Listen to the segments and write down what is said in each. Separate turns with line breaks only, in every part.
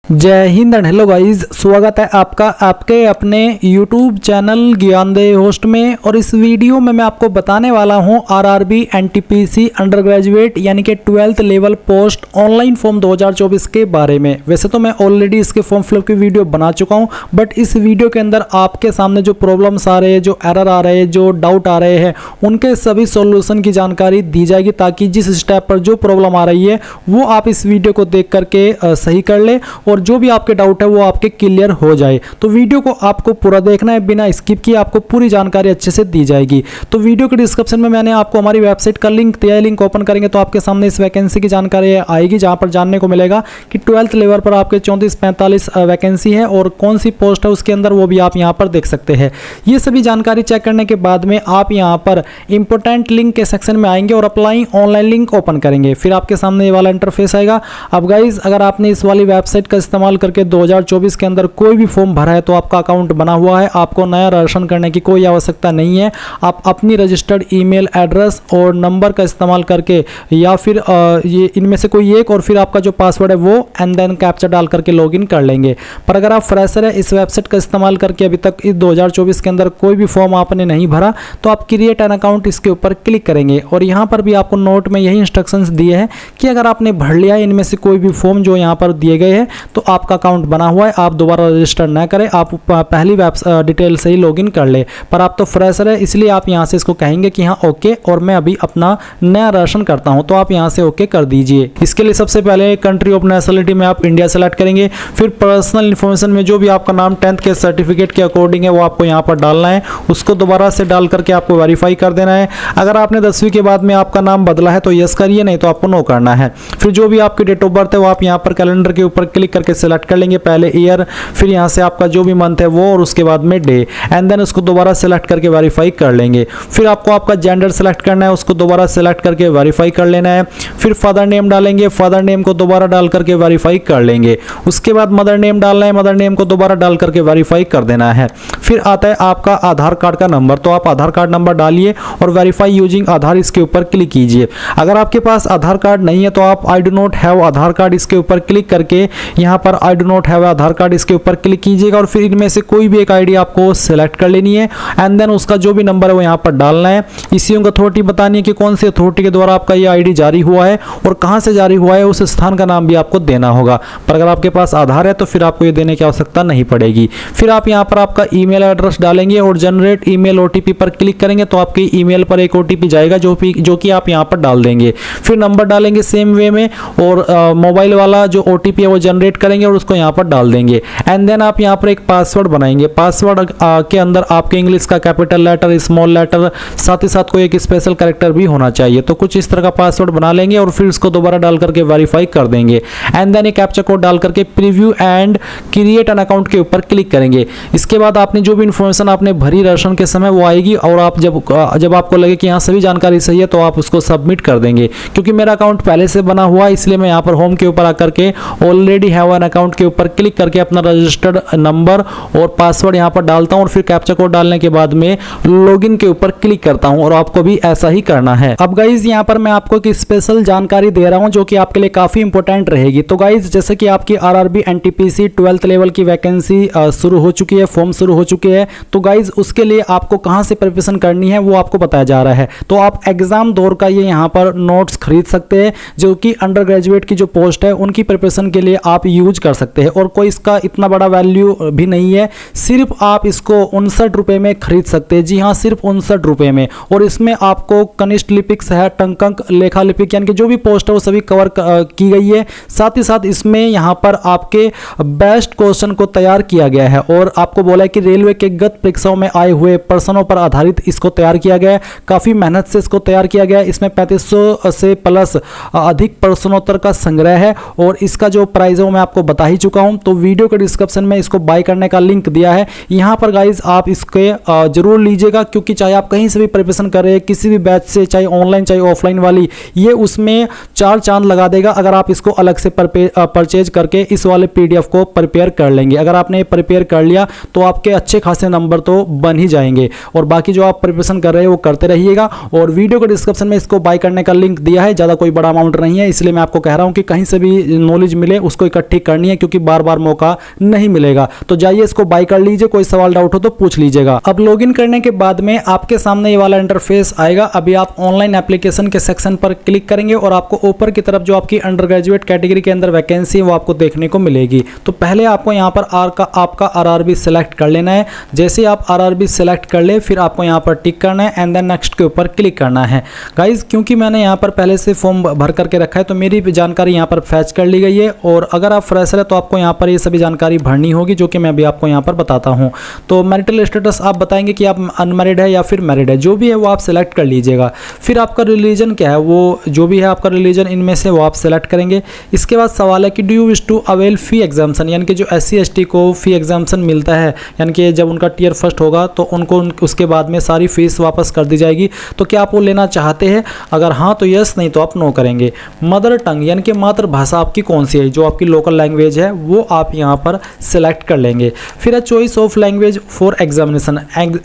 जय Hind and hello guys, स्वागत है आपका आपके अपने YouTube चैनल ज्ञानदेव होस्ट में। और इस वीडियो में मैं आपको बताने वाला हूं आरआरबी एनटीपीसी अंडर ग्रेजुएट यानी कि 12th level post online form 2024 के बारे में। वैसे तो मैं ऑलरेडी इसके फॉर्म फिलअप की वीडियो बना चुका हूं, बट इस वीडियो के अंदर आपके सामने जो प्रॉब्लम्स आ रहे हैं, जो एरर आ रहे हैं, जो डाउट आ रहे हैं, उनके सभी सॉल्यूशन की जानकारी दी जाएगी, ताकि जिस स्टेप पर जो प्रॉब्लम आ रही है वो आप इस वीडियो को देख करके सही कर ले और जो भी आपके डाउट है वो आपके क्लियर हो जाए। तो वीडियो को आपको पूरा देखना है, बिना स्किप किए आपको पूरी जानकारी अच्छे से दी जाएगी। तो वीडियो के डिस्क्रिप्शन में मैंने आपको हमारी वेबसाइट का लिंक दिया है, लिंक ओपन करेंगे तो आपके सामने इस वैकेंसी की जानकारी आएगी, जहां पर जानने को मिलेगा कि 12th लेवल पर आपके 34-45 वैकेंसी है और कौन सी पोस्ट है उसके अंदर, वो भी आप यहां पर देख सकते हैं। ये सभी जानकारी चेक करने के बाद में आप यहां पर इंपोर्टेंट लिंक के सेक्शन में आएंगे और अप्लाई ऑनलाइन लिंक ओपन करेंगे, फिर आपके सामने ये वाला इंटरफेस आएगा। अब गाइज, अगर आपने इस वाली वेबसाइट का इस्तेमाल करके 2024 के अंदर कोई भी फॉर्म भरा है तो आपका अकाउंट बना हुआ है, आपको नया रजिस्ट्रेशन करने की कोई आवश्यकता नहीं है। आप अपनी रजिस्टर्ड ईमेल एड्रेस और नंबर का इस्तेमाल करके या फिर ये इनमें से कोई एक और फिर आपका जो पासवर्ड है वो एंड देन कैप्चा डाल करके लॉगिन कर लेंगे। पर अगर आप फ्रेशर है, इस वेबसाइट का इस्तेमाल करके अभी तक इस 2024 के अंदर कोई भी फॉर्म आपने नहीं भरा, तो आप क्रिएट एन अकाउंट इसके ऊपर क्लिक करेंगे और यहाँ पर भी आपको नोट में यही इंस्ट्रक्शंस दिए हैं कि अगर आपने भर लिया इनमें से कोई भी फॉर्म जो यहाँ पर दिए गए हैं तो आपका अकाउंट बना हुआ है, आप दोबारा रजिस्टर ना करें, आप पहली वेब डिटेल से ही लॉगिन कर ले। पर आप तो फ्रेशर है, इसलिए आप यहां से इसको कहेंगे कि हाँ ओके और मैं अभी अपना नया रजिस्ट्रेशन करता हूं, तो आप यहां से ओके कर दीजिए। इसके लिए सबसे पहले कंट्री ऑफ नेशनलिटी में आप इंडिया सेलेक्ट करेंगे, फिर पर्सनल इन्फॉर्मेशन में जो भी आपका नाम 10th के सर्टिफिकेट के अकॉर्डिंग है वो आपको यहाँ पर डालना है, उसको दोबारा से डाल करके आपको वेरीफाई कर देना है। अगर आपने 10वीं के बाद में आपका नाम बदला है तो यस करिए, नहीं तो आपको नो करना है। फिर जो भी आपकी डेट ऑफ बर्थ है वो आप यहाँ पर कैलेंडर के ऊपर क्लिक करके सिलेक्ट कर लेंगे, पहले ईयर, फिर यहाँ से आपका जो भी मंथ है वो और उसके बाद में डे, एंड देन उसको दोबारा सेलेक्ट करके वेरीफाई कर लेंगे। फिर आपको आपका जेंडर सेलेक्ट करना है, उसको दोबारा सेलेक्ट करके वेरीफाई कर लेना है। फिर फादर नेम डालेंगे, फादर नेम को दोबारा डाल करके वेरीफाई कर लेंगे। उसके बाद मदर नेम डालना है, मदर नेम को दोबारा डाल करके वेरीफाई कर देना है। फिर आता है आपका आधार कार्ड का नंबर, तो आप आधार कार्ड नंबर डालिए और वेरीफाई यूजिंग आधार इसके ऊपर क्लिक कीजिए। अगर आपके पास आधार कार्ड नहीं है तो आप I do not have Aadhaar card इसके ऊपर क्लिक करके यहाँ पर I do not have Aadhaar card इसके ऊपर क्लिक कीजिएगा और फिर इनमें से कोई भी एक आईडी आपको सेलेक्ट कर लेनी है एंड देन उसका जो भी नंबर है वो यहाँ पर डालना है। इश्यूइंग अथॉरिटी बतानी है कि कौन सी अथॉरिटी के द्वारा आपका ये आईडी जारी हुआ है और कहां से जारी हुआ है, उस स्थान का नाम भी आपको देना होगा। पर अगर आपके पास आधार है तो फिर आपको ये देने की आवश्यकता नहीं पड़ेगी। फिर आप यहाँ पर आपका ईमेल एड्रेस डालेंगे और जनरेट ईमेल ओटीपी पर क्लिक करेंगे तो आपके ईमेल पर एक ओटीपी जाएगा जो कि आप यहाँ पर डाल देंगे। फिर नंबर डालेंगे सेम वे में और मोबाइल वाला जो ओटीपी है वो जनरेट करेंगे और उसको यहाँ पर डाल देंगे एंड देन आप यहाँ पर एक पासवर्ड बनाएंगे। पासवर्ड के अंदर आपके इंग्लिश का कैपिटल लेटर, स्मॉल लेटर, साथ ही साथ कोई एक स्पेशल कैरेक्टर भी होना चाहिए। तो कुछ इस तरह का पासवर्ड बना लेंगे और फिर इसको दोबारा डाल करके वेरीफाई कर देंगे एंड देन एक कैप्चा कोड डाल करके preview and create an account के ऊपर क्लिक करेंगे। इसके बाद आपने जो भी इन्फॉर्मेशन आपने भरी रजिस्ट्रेशन के समय वो आएगी और आप जब आपको लगे कि यहाँ सभी जानकारी सही है तो आप उसको सबमिट कर देंगे। क्योंकि मेरा अकाउंट पहले से बना हुआ है इसलिए मैं यहाँ पर होम के ऊपर आकर के ऑलरेडी हैव एन अकाउंट के ऊपर क्लिक करके अपना रजिस्टर्ड नंबर और पासवर्ड यहाँ पर डालता हूँ और फिर कैप्चा कोड डालने के बाद में लॉगिन के ऊपर क्लिक करता हूँ और आपको भी ऐसा ही करना है। अब गाइज, यहाँ पर मैं आपको एक स्पेशल जानकारी दे रहा हूँ जो कि आपके लिए काफी इंपॉर्टेंट रहेगी। तो गाइज, जैसे कि आपकी आरआरबी एनटीपीसी 12th लेवल की वैकेंसी शुरू हो चुकी है, फॉर्म शुरू हो चुके हैं, तो गाइज उसके लिए आपको कहाँ से प्रिपरेशन करनी है वो आपको बताया जा रहा है। तो आप एग्जाम दौर का ये यहाँ पर नोट्स खरीद सकते हैं जो कि अंडर ग्रेजुएट की जो पोस्ट है उनकी प्रिपरेशन के लिए आप यूज कर सकते हैं और कोई इसका इतना बड़ा वैल्यू भी नहीं है, सिर्फ आप इसको 59 रुपए में खरीद सकते हैं। जी हाँ, सिर्फ 59 रुपए में। और इसमें आपको कनिष्ठ लिपिक, सह टंकक, लेखा लिपिक यानी कि जो भी पोस्ट है वो सभी कवर की गई है। साथ ही साथ इसमें यहाँ पर आपके बेस्ट क्वेश्चन को तैयार किया गया है और आपको बोला है कि रेलवे के गत परीक्षाओं में आए हुए प्रश्नों पर आधारित इसको तैयार किया गया है। काफी मेहनत से इसको तैयार किया गया है। इसमें 3500 से प्लस अधिक प्रश्नोत्तर का संग्रह है और इसका जो प्राइस है वो मैं आपको बता ही चुका हूं। तो वीडियो के डिस्क्रिप्शन में इसको बाय करने का लिंक दिया है, यहाँ पर गाइज आप इसके जरूर लीजिएगा, क्योंकि चाहे आप कहीं से भी प्रिपरेशन करें किसी भी बैच से, चाहे ऑनलाइन चाहे ऑफलाइन वाली, ये उसमें 4 चांद लगा देगा अगर आप इसको अलग से परचेज करके इस वाले पीडीएफ को प्रिपेयर कर लेंगे। अगर आपने प्रिपेयर कर लिया तो आपके अच्छे खासे नंबर तो बन ही जाएंगे और बाकी जो आप प्रिपरेशन कर रहे हैं वो करते रहिएगा। और वीडियो के डिस्क्रिप्शन में इसको बाय करने का लिंक दिया है, ज़्यादा कोई बड़ा अमाउंट नहीं है, इसलिए मैं आपको कह रहा हूँ कि कहीं से भी नॉलेज मिले उसको इकट्ठी ठीक करनी है, क्योंकि बार बार मौका नहीं मिलेगा। तो जाइए इसको बाय कर लीजिए, कोई सवाल डाउट हो तो पूछ लीजिएगा। अब लॉगिन करने के बाद में आपके सामने ये वाला इंटरफेस आएगा। अभी आप ऑनलाइन एप्लीकेशन के सेक्शन पर क्लिक करेंगे और आपको ऊपर की तरफ जो आपकी अंडर ग्रेजुएट कैटेगरी के अंदर वैकेंसी है वो आपको देखने को मिलेगी। तो पहले आपको यहाँ पर आपका आरआरबी सेलेक्ट कर लेना है। जैसे ही आप आरआरबी सेलेक्ट कर ले, फिर आपको यहाँ पर टिक करना है एंड देन नेक्स्ट के ऊपर क्लिक करना है। गाइज क्योंकि मैंने यहाँ पर पहले से फॉर्म भर करके रखा है तो मेरी जानकारी यहाँ पर फैच कर ली गई है, और अगर आप फ्रेशर है तो आपको यहाँ पर ये सभी जानकारी भरनी होगी, जो कि मैं अभी आपको यहाँ पर बताता हूँ। तो मैरिटल स्टेटस आप बताएंगे कि आप अनमैरिड है या फिर मैरिड है, जो भी है वो आप सेलेक्ट कर लीजिएगा। फिर आपका रिलीजन क्या है, वो जो भी है आपका रिलीजन इनमें से वो आप सेलेक्ट करेंगे। इसके बाद सवाल है कि do you wish to avail fee exemption, यानी कि जो SC ST को फी एग्जाम्सन मिलता है, यानी कि जब उनका टियर फर्स्ट होगा तो उनको उसके बाद में सारी फीस वापस कर दी जाएगी, तो क्या आप वो लेना चाहते हैं? अगर हाँ तो यस, नहीं तो आप नो करेंगे। मदर टंग यानी कि मातृभाषा आपकी कौन सी है, जो आपकी लोकल लैंग्वेज है वो आप यहाँ पर सेलेक्ट कर लेंगे। फिर है choice of language for examination,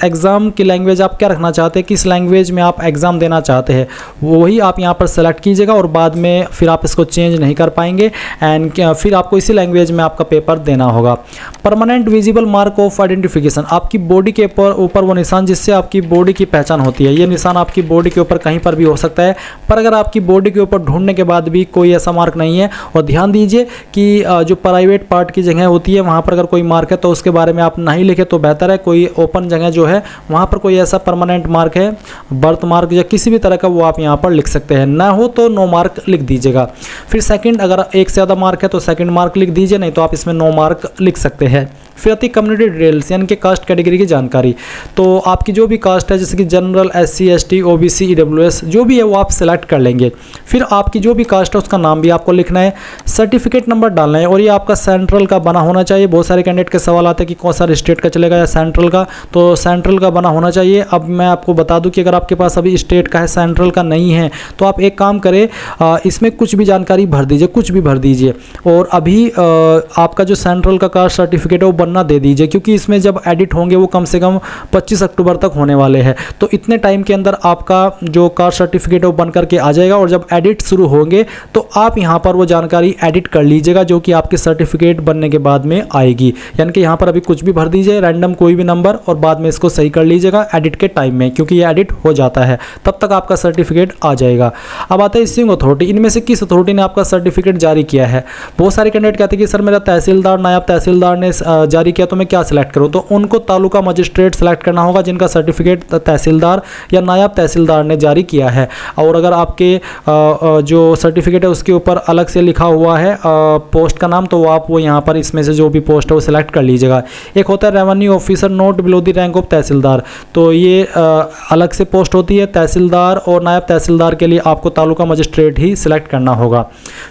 exam की लैंग्वेज आप क्या रखना चाहते हैं, किस लैंग्वेज में आप एग्जाम देना चाहते हैं वही आप यहाँ पर सेलेक्ट कीजिएगा, और बाद में फिर आप इसको चेंज नहीं कर पाएंगे एंड फिर आपको इसी लैंग्वेज में आपका पेपर देना होगा। Permanent visible mark of identification, आपकी बॉडी के ऊपर वो निशान जिससे आपकी बॉडी की पहचान होती है, ये निशान आपकी बॉडी के ऊपर कहीं पर भी हो सकता है, पर अगर आपकी बॉडी के ऊपर ढूंढने के बाद भी कोई ऐसा मार्क नहीं है, और ध्यान दीजिए कि जो प्राइवेट पार्ट की जगह होती है वहाँ पर अगर कोई मार्क है तो उसके बारे में आप नहीं लिखे तो बेहतर है। कोई ओपन जगह जो है वहाँ पर कोई ऐसा परमानेंट मार्क है, बर्थ मार्क या किसी भी तरह का, वो आप यहाँ पर लिख सकते हैं। ना हो तो नो मार्क लिख दीजिएगा। फिर सेकंड, अगर एक से ज़्यादा मार्क है तो सेकंड मार्क लिख दीजिए, नहीं तो आप इसमें नो मार्क लिख सकते हैं। फिर आती कम्युनिटी डिटेल्स यानी कि कास्ट कैटेगरी की जानकारी। तो आपकी जो भी कास्ट है जैसे कि general, SC ST OBC EWS जो भी है वो आप सेलेक्ट कर लेंगे। फिर आपकी जो भी कास्ट है उसका नाम भी आपको लिखना है, सर्टिफिकेट नंबर डालना है, और ये आपका सेंट्रल का बना होना चाहिए। बहुत सारे कैंडिडेट के सवाल आते हैं कि कौन सा स्टेट का चलेगा या सेंट्रल का, तो सेंट्रल का बना होना चाहिए। अब मैं आपको बता दूं कि अगर आपके पास अभी स्टेट का है, सेंट्रल का नहीं है, तो आप एक काम करें, इसमें कुछ भी जानकारी भर दीजिए, कुछ भी भर दीजिए, और अभी आपका जो सेंट्रल का कास्ट सर्टिफिकेट है वो बनना दे दीजिए, क्योंकि इसमें जब एडिट होंगे वो कम से कम 25 अक्टूबर तक होने वाले हैं। तो इतने टाइम के अंदर आपका जो कास्ट सर्टिफिकेट है वो बन करके आ जाएगा, और जब एडिट शुरू होंगे तो आप यहाँ पर वो जानकारी एडिट कर लीजिएगा जो कि आपके सर्टिफिकेट बनने के बाद में आएगी। यानी कि यहाँ पर अभी कुछ भी भर दीजिए, रैंडम कोई भी नंबर, और बाद में इसको सही कर लीजिएगा एडिट के टाइम में, क्योंकि ये एडिट हो जाता है, तब तक आपका सर्टिफिकेट आ जाएगा। अब आता है इश्यूइंग अथॉरिटी, इनमें से किस अथॉरिटी ने आपका सर्टिफिकेट जारी किया है। बहुत सारे कैंडिडेट कहते हैं कि सर मेरा तहसीलदार, नायब तहसीलदार ने जारी किया तो मैं क्या सिलेक्ट करूँ, तो उनको तालुका मजिस्ट्रेट सेलेक्ट करना होगा जिनका सर्टिफिकेट तहसीलदार या नायब तहसीलदार ने जारी किया है। और अगर आपके जो सर्टिफिकेट है उसके ऊपर अलग से लिखा हुआ है पोस्ट का नाम, तो आप वो यहाँ पर इसमें से जो भी पोस्ट है वो सिलेक्ट कर लीजिएगा। एक होता है revenue officer not below the rank of tehsildar, तो ये अलग से पोस्ट होती है। तहसीलदार और नायब तहसीलदार के लिए आपको तालुका मजिस्ट्रेट ही सिलेक्ट करना होगा।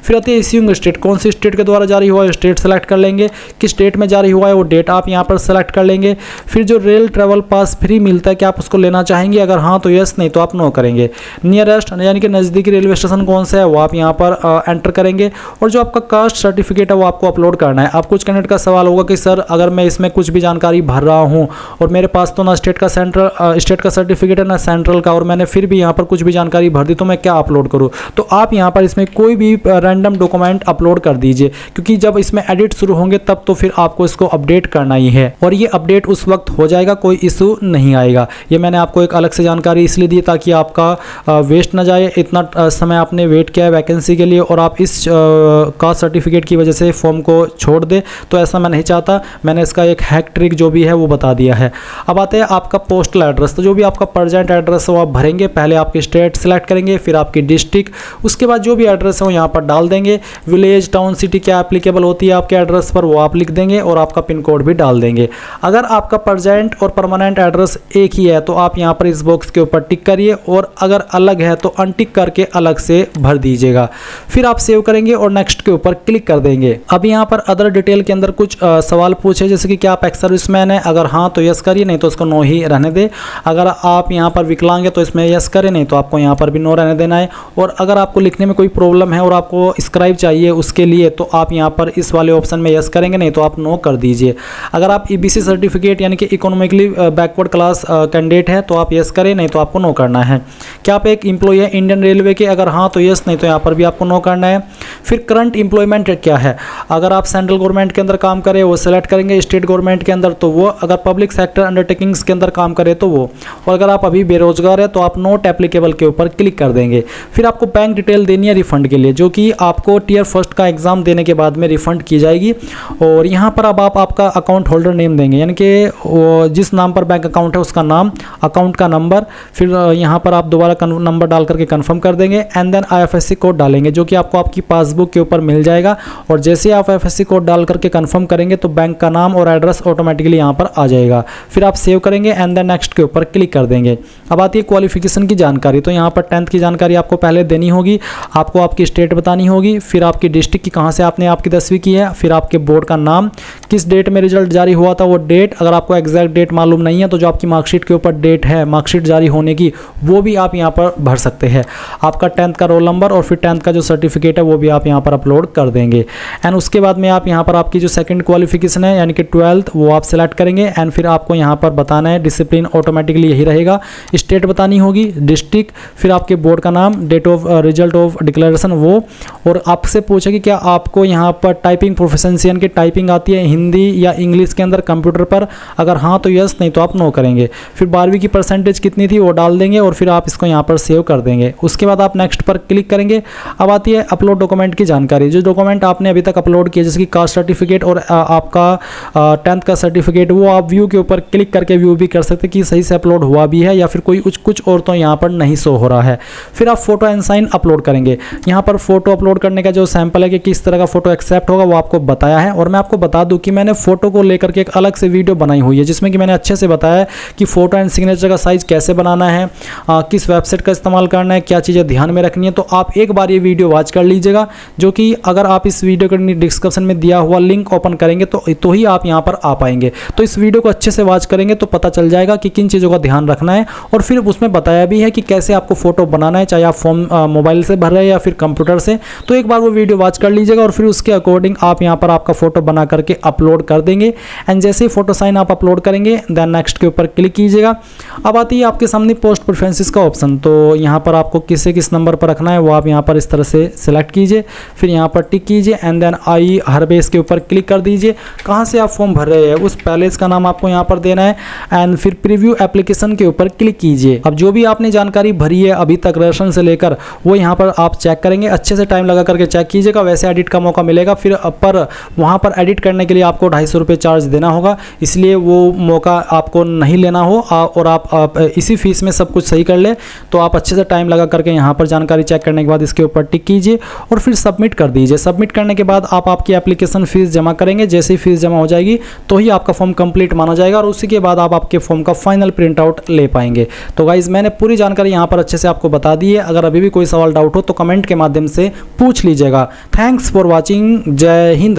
फिर आती है इश्यूइंग स्टेट, कौन सी स्टेट के द्वारा जारी हुआ है स्टेट सेलेक्ट कर लेंगे, किस स्टेट में जारी हुआ है वो डेट आप यहाँ पर सेलेक्ट कर लेंगे। फिर जो रेल ट्रैवल पास फ्री मिलता है क्या आप उसको लेना चाहेंगे, अगर हाँ तो यस, नहीं तो आप नो करेंगे। नियरेस्ट यानी कि नज़दीकी रेलवे स्टेशन कौन सा है वो आप यहाँ पर एंटर करेंगे, और जो आपका कास्ट सर्टिफिकेट है वो आपको अपलोड करना है। अब कुछ कैंडिडेट का सवाल होगा कि सर अगर मैं इसमें कुछ भी जानकारी भर रहा हूँ और मेरे पास तो ना स्टेट का सर्टिफिकेट है ना सेंट्रल का, और मैंने फिर भी यहाँ पर कुछ भी जानकारी भर दी, तो मैं क्या अपलोड करूँ। तो आप यहाँ पर इसमें कोई भी रैंडम डॉक्यूमेंट अपलोड कर दीजिए, क्योंकि जब इसमें एडिट शुरू होंगे तब तो फिर आपको इसको अपडेट करना ही है, और ये अपडेट उस वक्त हो जाएगा, कोई इशू नहीं आएगा। ये मैंने आपको एक अलग से जानकारी इसलिए दी ताकि आपका वेस्ट ना जाए, इतना समय आपने वेट किया है वैकेंसी के लिए और आप इस कास्ट सर्टिफिकेट की वजह से फॉर्म को छोड़ दे, तो ऐसा मैं नहीं चाहता। मैंने इसका एक हैक ट्रिक जो भी है वो बता दिया है। अब आते हैं आपका पोस्टल एड्रेस, तो जो भी आपका प्रेजेंट एड्रेस है वो आप भरेंगे। पहले आपकी स्टेट सेलेक्ट करेंगे, फिर आपकी डिस्ट्रिक्ट, उसके बाद जो भी एड्रेस है वो यहाँ पर डाल देंगे। विलेज, टाउन, सिटी क्या एप्लीकेबल होती है आपके एड्रेस पर वो आप लिख देंगे, और आपका पिन कोड भी डाल देंगे। अगर आपका प्रेजेंट और परमानेंट एड्रेस एक ही है तो आप यहाँ पर इस बॉक्स के ऊपर टिक करिए, और अगर अलग है तो अनटिक करके अलग से भर दीजिएगा। फिर आप सेव करेंगे और नेक्स्ट के ऊपर क्लिक कर देंगे। अब यहाँ पर अदर डिटेल के अंदर कुछ सवाल पूछे, जैसे कि क्या आप एक्स सर्विसमैन है, अगर हाँ तो यस करिए, नहीं तो उसको नो ही रहने दे। अगर आप यहाँ पर विकलांग है तो इसमें यस करें, नहीं तो आपको यहाँ पर भी नो रहने देना है। और अगर आपको लिखने में कोई प्रॉब्लम है और आपको स्क्राइब चाहिए उसके लिए, तो आप यहाँ पर इस वाले ऑप्शन में यस करेंगे, नहीं तो आप नो कर दीजिए। अगर आप EBC सर्टिफिकेट यानी कि इकोनॉमिकली बैकवर्ड क्लास कैंडिडेट है तो आप यस करें, नहीं तो आपको नो करना है। क्या आप एक एम्प्लॉय है इंडियन रेलवे के, अगर हाँ तो यस, नहीं तो यहाँ पर भी आपको नो करना है। फिर करंट एम्प्लॉयमेंट क्या क्या है। अगर आप सेंट्रल गवर्नमेंट के अंदर काम करें वो सेलेक्ट करेंगे, स्टेट गवर्नमेंट के अंदर तो वो, अगर पब्लिक सेक्टर अंडरटेकिंग्स के अंदर काम करें तो वो, और अगर आप अभी बेरोजगार है तो आप नॉट एप्लीकेबल के ऊपर क्लिक कर देंगे। फिर आपको बैंक डिटेल देनी है रिफंड के लिए, जो कि आपको टियर फर्स्ट का एग्जाम देने के बाद में रिफंड की जाएगी। और यहाँ पर अब आप आपका अकाउंट होल्डर नेम देंगे, यानी कि जिस नाम पर बैंक अकाउंट है उसका नाम, अकाउंट का नंबर, फिर यहाँ पर आप दोबारा नंबर डाल करके कन्फर्म कर देंगे एंड देन IFSC कोड डालेंगे, जो कि आपको आपकी पासबुक के ऊपर मिल जाएगा। और जैसे आप IFSC कोड डाल करके कन्फर्म करेंगे तो बैंक का नाम और एड्रेस ऑटोमेटिकली यहाँ पर आ जाएगा। फिर आप सेव करेंगे एंड देन नेक्स्ट के ऊपर क्लिक कर देंगे। अब आती है क्वालिफिकेशन की जानकारी, तो यहाँ पर 10th की जानकारी आपको पहले देनी होगी, आपको आपकी स्टेट बतानी होगी, फिर आपकी डिस्ट्रिक्ट की कहाँ से आपने आपकी 10वीं की है, फिर आपके बोर्ड का नाम, किस डेट में रिजल्ट जारी हुआ था वो डेट, अगर आपको एग्जैक्ट डेट मालूम नहीं है तो जो आपकी मार्कशीट के ऊपर डेट है मार्कशीट जारी होने की वो भी आप यहाँ पर भर सकते हैं। आपका 10th का रोल नंबर और फिर 10th का जो सर्टिफिकेट है वो भी आप यहाँ पर अपलोड कर देंगे। एंड उसके बाद में आप यहाँ पर आपकी जो सेकंड क्वालिफिकेशन है यानी कि 12th वो आप सेलेक्ट करेंगे एंड फिर आपको यहाँ पर बताना है, डिसिप्लिन ऑटोमेटिकली यही रहेगा, स्टेट बतानी होगी, डिस्ट्रिक्ट, फिर आपके बोर्ड का नाम, date of result of declaration वो, और आपसे पूछे कि क्या आपको यहाँ पर टाइपिंग प्रोफिशिएंसी यानी कि टाइपिंग आती है हिंदी या इंग्लिश के अंदर कंप्यूटर पर, अगर हाँ तो यस, नहीं तो आप नो करेंगे। फिर 12वीं की परसेंटेज कितनी थी वो डाल देंगे और फिर आप इसको यहाँ पर सेव कर देंगे। उसके बाद आप नेक्स्ट पर क्लिक करेंगे। अब आती है अपलोड डॉक्यूमेंट की जानकारी, जो डॉक्यूमेंट आपने अभी तक अपलोड किए जैसे कि कास्ट सर्टिफिकेट और आपका 10th का सर्टिफिकेट, वो आप व्यू के ऊपर क्लिक करके व्यू भी कर सकते कि सही से अपलोड हुआ भी है या फिर कोई कुछ और तो यहाँ पर नहीं शो हो रहा है। फिर आप फोटो एंड साइन अपलोड करेंगे। यहाँ पर फोटो अपलोड करने का जो सैंपल है कि किस तरह का फोटो एक्सेप्ट होगा वो आपको बताया है। और मैं आपको बता दूं कि मैंने फोटो को लेकर के एक अलग से वीडियो बनाई हुई है जिसमें कि मैंने अच्छे से बताया है कि फोटो एंड सिग्नेचर का साइज कैसे बनाना है, किस वेबसाइट का इस्तेमाल करना है, क्या चीज़ें ध्यान में रखनी है। तो आप एक बार ये वीडियो वॉच कर लीजिएगा, जो कि अगर आप इस वीडियो के डिस्क्रिप्शन में दिया हुआ लिंक ओपन करेंगे तो ही आप यहाँ पर आ पाएंगे। तो इस वीडियो को अच्छे से वॉच करेंगे तो पता चल जाएगा कि किन चीज़ों का ध्यान रखना है। और फिर उसमें बताया भी है कि कैसे आपको फोटो बनाना है, चाहे आप फॉर्म मोबाइल से भर रहे हैं या फिर कंप्यूटर से। तो एक बार वो वीडियो वॉच कर लीजिएगा और फिर उसके अकॉर्डिंग आप यहाँ पर आपका फोटो बना करके अपलोड कर देंगे। एंड जैसे ही फोटो साइन आप अपलोड करेंगे देन नेक्स्ट के ऊपर क्लिक कीजिएगा। अब आती है आपके सामने पोस्ट प्रेफरेंसेस का ऑप्शन, तो यहाँ पर आपको किस नंबर पर रखना है वो आप यहाँ पर इस तरह से सिलेक्ट कीजिए, फिर यहाँ पर टिक कीजिए एंड देन आई हर बेस के ऊपर क्लिक कर दीजिए। कहाँ से आप फॉर्म भर रहे हैं उस पैलेस का नाम आपको यहाँ पर देना है एंड फिर प्रीव्यू एप्लीकेशन के ऊपर क्लिक कीजिए। अब जो भी आपने जानकारी भरी है अभी तक रेशन से लेकर वो यहाँ पर आप चेक करेंगे, अच्छे से टाइम लगा करके चेक कीजिएगा, वैसे एडिट का मौका मिलेगा। फिर पर वहाँ पर एडिट करने के लिए आपको 250 रुपये चार्ज देना होगा, इसलिए वो मौका आपको नहीं लेना हो और आप इसी फीस में सब कुछ सही कर ले तो आप अच्छे से टाइम लगा करके यहाँ पर जानकारी चेक करने के बाद इसके ऊपर टिक कीजिए और फिर सबमिट कर दीजिए। सबमिट करने के बाद आप आपकी एप्लीकेशन फीस जमा करेंगे, जैसे ही फीस जमा हो जाएगी तो ही आपका फॉर्म कंप्लीट माना जाएगा और उसी के बाद आप आपके फॉर्म का फाइनल प्रिंट आउट ले पाएंगे। तो गाइज मैंने पूरी जानकारी यहाँ पर अच्छे से आपको बता दी है, अगर अभी भी कोई सवाल डाउट हो तो कमेंट के माध्यम से पूछ लीजिएगा। थैंक्स फॉर वॉचिंग, जय हिंद।